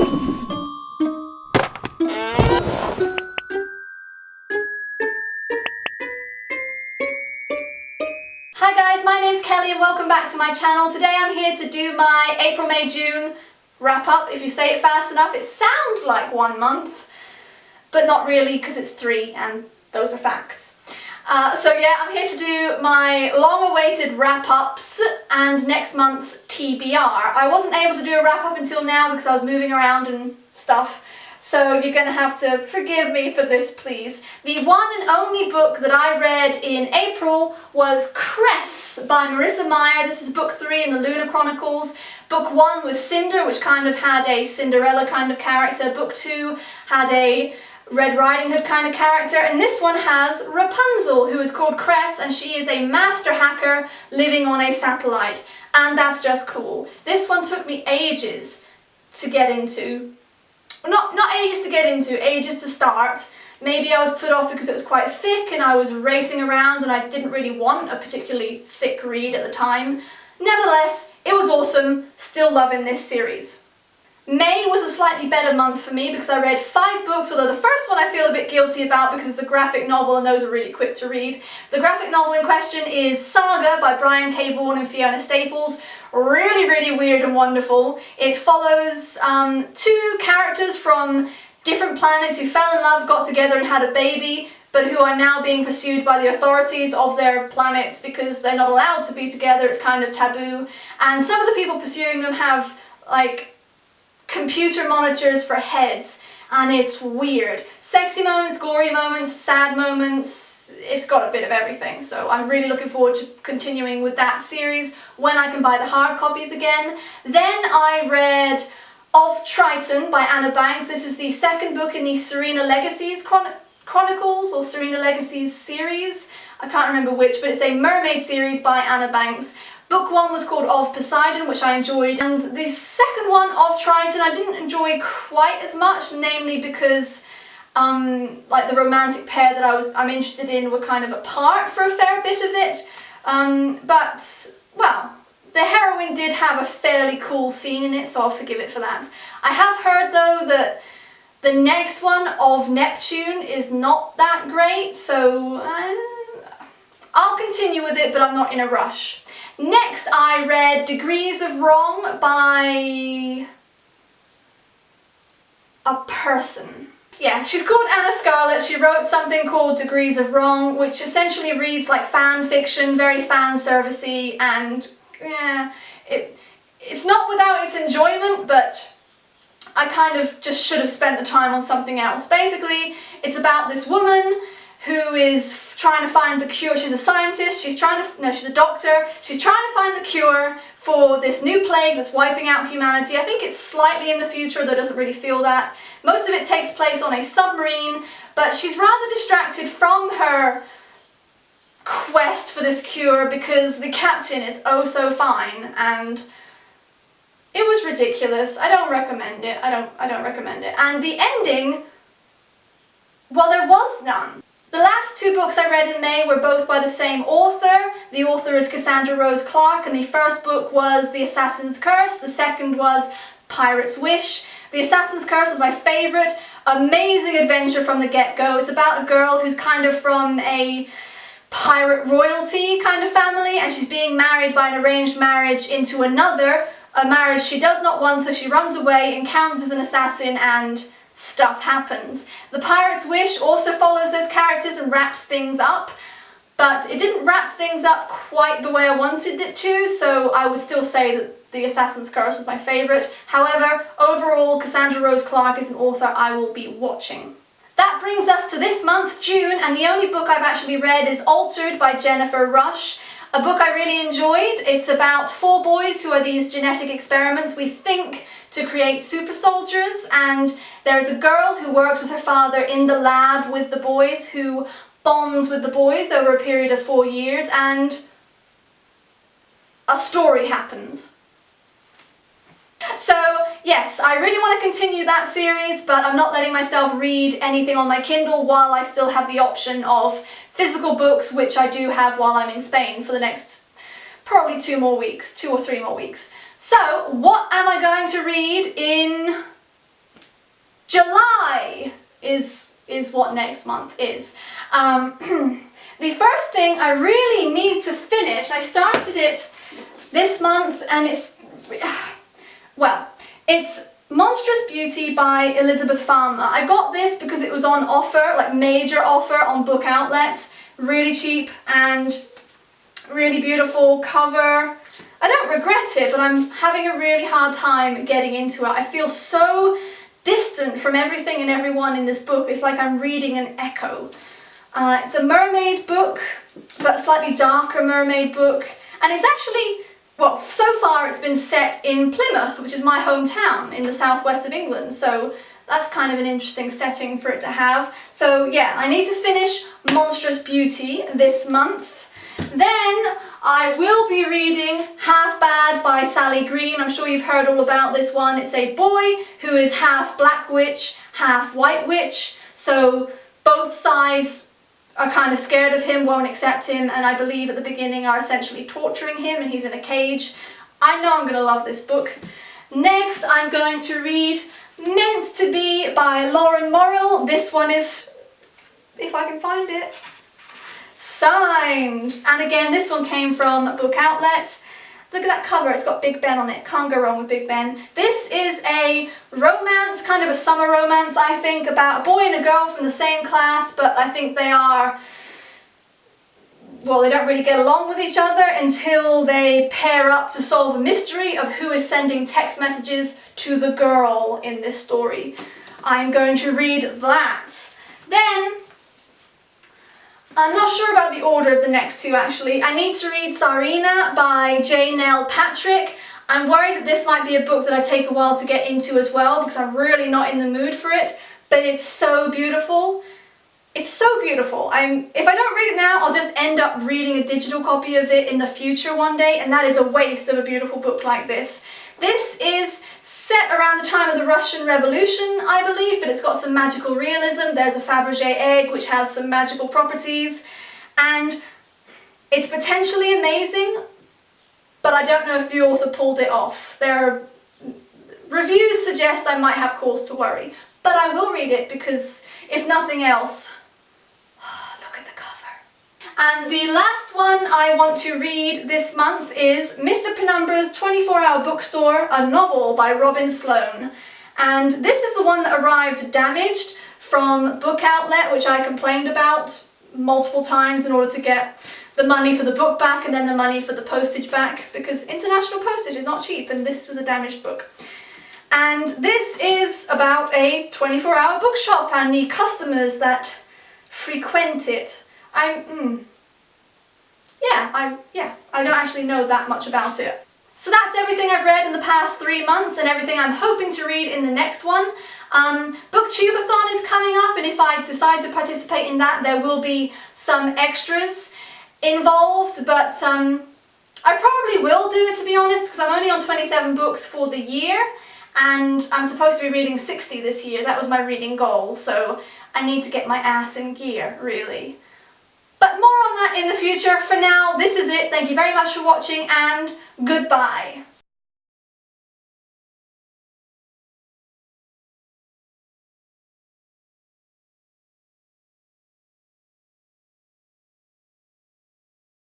Hi guys, my name's Kelly and welcome back to my channel. Today I'm here to do my April, May, June wrap up. If you say it fast enough, it sounds like 1 month, but not really because it's 3 and those are facts. So yeah, I'm here to do my long-awaited wrap-ups and next month's TBR. I wasn't able to do a wrap-up until now because I was moving around and stuff, so you're going to have to forgive me for this, please. The one and only book that I read in April was Cress by Marissa Meyer. This is book 3 in the Lunar Chronicles. Book 1 was Cinder, which kind of had a Cinderella kind of character. Book 2 had a Red Riding Hood kind of character, and this one has Rapunzel, who is called Cress, and she is a master hacker living on a satellite, and that's just cool. This one took me ages to get into. Not ages to get into, ages to start. Maybe I was put off because it was quite thick and I was racing around and I didn't really want a particularly thick read at the time. Nevertheless, it was awesome, still loving this series. May was a slightly better month for me because I read 5 books, although the first one I feel a bit guilty about because it's a graphic novel and those are really quick to read. The graphic novel in question is Saga by Brian K. Vaughan and Fiona Staples. Really, really weird and wonderful. It follows 2 characters from different planets who fell in love, got together and had a baby, but who are now being pursued by the authorities of their planets because they're not allowed to be together. It's kind of taboo. And some of the people pursuing them have, like, computer monitors for heads, and it's weird. Sexy moments, gory moments, sad moments, it's got a bit of everything, so I'm really looking forward to continuing with that series when I can buy the hard copies again. Then I read Of Triton by Anna Banks. This is the second book in the Serena Legacies Chronicles, or Serena Legacies series. I can't remember which, but it's a mermaid series by Anna Banks. Book 1 was called Of Poseidon, which I enjoyed, and the second one, Of Triton, I didn't enjoy quite as much, namely because like the romantic pair that I'm interested in were kind of apart for a fair bit of it, but, well, the heroine did have a fairly cool scene in it, so I'll forgive it for that. I have heard, though, that the next one, Of Neptune, is not that great, so I'll continue with it, but I'm not in a rush. Next, I read Degrees of Wrong by a person. Yeah, she's called Anna Scarlett. She wrote something called Degrees of Wrong, which essentially reads like fan fiction, very fan servicey, and yeah, it's not without its enjoyment, but I kind of just should have spent the time on something else. Basically, it's about this woman who is trying to find the cure. She's a scientist, she's a doctor, she's trying to find the cure for this new plague that's wiping out humanity. I think it's slightly in the future, though it doesn't really feel that. Most of it takes place on a submarine, but she's rather distracted from her quest for this cure because the captain is oh so fine, and it was ridiculous. I don't recommend it. I don't recommend it. And the ending, well, there was none. The last 2 books I read in May were both by the same author. The author is Cassandra Rose Clarke, and the first book was The Assassin's Curse, the second was Pirate's Wish. The Assassin's Curse was my favourite. Amazing adventure from the get-go. It's about a girl who's kind of from a pirate royalty kind of family, and she's being married by an arranged marriage into another, a marriage she does not want, so she runs away, encounters an assassin, and stuff happens. The Pirate's Wish also follows those characters and wraps things up, but it didn't wrap things up quite the way I wanted it to, so I would still say that The Assassin's Curse was my favourite. However, overall, Cassandra Rose Clarke is an author I will be watching. That brings us to this month, June, and the only book I've actually read is Altered by Jennifer Rush. A book I really enjoyed. It's about 4 boys who are these genetic experiments, we think, to create super soldiers, and there's a girl who works with her father in the lab with the boys, who bonds with the boys over a period of 4 years, and a story happens. So yes, I really want to continue that series, but I'm not letting myself read anything on my Kindle while I still have the option of physical books, which I do have while I'm in Spain for the next probably 2 or 3 more weeks. So what am I going to read in is what next month is. The first thing I really need to finish, I started it this month, and it's, well, it's Monstrous Beauty by Elizabeth Farmer. I got this because it was on offer, like major offer on Book Outlet, really cheap and really beautiful cover. I don't regret it, but I'm having a really hard time getting into it. I feel so distant from everything and everyone in this book. It's like I'm reading an echo. It's a mermaid book, but a slightly darker mermaid book. And it's actually, well, so far it's been set in Plymouth, which is my hometown in the southwest of England. So that's kind of an interesting setting for it to have. So yeah, I need to finish Monstrous Beauty this month. Then I will be reading Half Bad by Sally Green. I'm sure you've heard all about this one. It's a boy who is half black witch, half white witch. So both sides are kind of scared of him, won't accept him, and I believe at the beginning are essentially torturing him, and he's in a cage. I know I'm going to love this book. Next, I'm going to read Meant to Be by Lauren Morrill. This one is, if I can find it, signed. And again, this one came from Book Outlet. Look at that cover, it's got Big Ben on it. Can't go wrong with Big Ben. This is a romance, kind of a summer romance, I think, about a boy and a girl from the same class, but I think they are, well, they don't really get along with each other until they pair up to solve a mystery of who is sending text messages to the girl in this story. I'm going to read that. Then, I'm not sure about the order of the next two actually. I need to read Tsarina by J. Nell Patrick. I'm worried that this might be a book that I take a while to get into as well because I'm really not in the mood for it, but it's so beautiful. It's so beautiful. If I don't read it now, I'll just end up reading a digital copy of it in the future one day, and that is a waste of a beautiful book like this. This is set around the time of the Russian Revolution, I believe, but it's got some magical realism. There's a Fabergé egg which has some magical properties, and it's potentially amazing, but I don't know if the author pulled it off. Reviews suggest I might have cause to worry, but I will read it because, if nothing else, look at the cover. And the last one I want to read this month is Mr. Penumbra's 24-Hour Bookstore, a novel by Robin Sloan. And this is the one that arrived damaged from Book Outlet, which I complained about multiple times in order to get the money for the book back and then the money for the postage back, because international postage is not cheap, and this was a damaged book. And this is about a 24-hour bookshop and the customers that frequent it. I don't actually know that much about it. So that's everything I've read in the past 3 months and everything I'm hoping to read in the next one. Booktubeathon is coming up, and if I decide to participate in that, there will be some extras involved, but I probably will do it, to be honest, because I'm only on 27 books for the year, and I'm supposed to be reading 60 this year. That was my reading goal, so I need to get my ass in gear, really. But more on that in the future. For now, this is it. Thank you very much for watching, and goodbye.